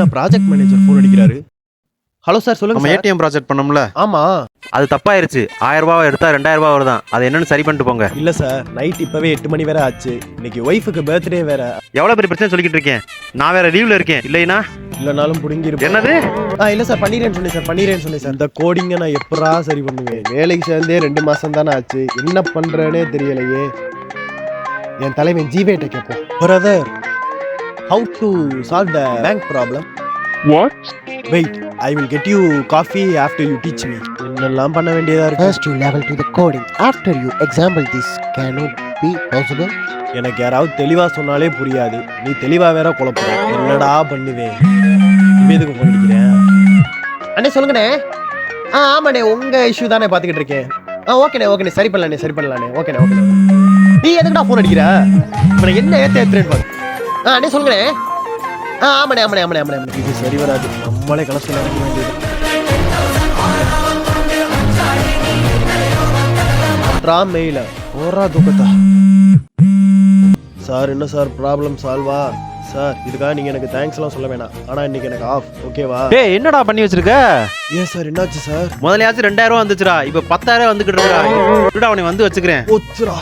என்ன project manager phone அடிக்கிறாரு. Hello sir சொல்லுங்க. நம்ம சார் ஏடிஎம் ப்ராஜெக்ட் பண்ணோம்ல, ஆமா. அது தப்பாயிருச்சு. 1000 ரூபாய் எடுத்தா 2000 ரூபாய் வருதான். அது என்னன்னு சரி பண்ணிட்டு போங்க. இல்ல சார், நைட் இப்பவே 8 மணி வேற ஆச்சு. இன்னைக்கு ஒய்ஃபுக்கு பர்த்டே வேற. எவ்வளவு பெரிய பிரச்சனை சொல்லிக்கிட்டு இருக்கேன். நான் வேற லீவ்ல இருக்கேன். இல்லைனா இல்லனாலும் புடிங்கிருப்பேன். என்னது? இல்ல சார், பண்ணிரேன்னு சொன்னேன் சார். இந்த கோடிங்க நான் எப்பறா சரி பண்ணுவேன்? வேலைக்கு சேர்ந்தே 2 மாசம் தானே ஆச்சு. என்ன பண்றேனே தெரியலையே. என் தலைவன் ஜிவேட்ட கேட்போம். Brother, how to solve the bank problem? What? Wait, I will get you coffee after you teach me. என்னெல்லாம் பண்ண வேண்டியதா இருக்கு. First you level to the coding. After you example this, can it be possible? எனக்கு யாராவது தெளிவா சொன்னாலே புரியாது. நீ தெளிவா வேற குழப்பற. என்னடா பண்ணுவேன்? எதுக்கு ஃபோன் அடிக்கிறேன்? அண்ணே சொல்லுங்கண்ணே. ஆமாண்ணே, உங்க இஷ்யூ தானே பாத்துக்கிட்டு இருக்கேன். ஓகேண்ணே சரி பண்ணலானே. ஓகேண்ணே. நீ எதுக்குடா ஃபோன் அடிக்கிற? இப்ப என்ன ஏத்துறேன்னு பாரு. அண்ணே சொல்லுங்கண்ணே. ஆமாண்ணே. இது சரி வராது. நம்மளே கலசல இறங்க வேண்டியது. மெயில ஓரா துக்கத்தா. சார் என்ன சார் ப்ராப்ளம் சால்வா? சார் இதுக்காக நீங்க எனக்கு தேங்க்ஸ் எல்லாம் சொல்ல வேணாம். ஆனா இன்னைக்கு எனக்கு ஆஃப், ஓகேவா? டேய், என்னடா பண்ணி வச்சிருக்க? ஏன் சார் என்னாச்சு சார்? முதலையாச்சும் 2000 ரூபாய் வந்துச்சுடா. இப்ப 10000 வந்துகிட்டு இருக்கா. அவனை வந்து வச்சுக்கிறேன். ஒத்துரா.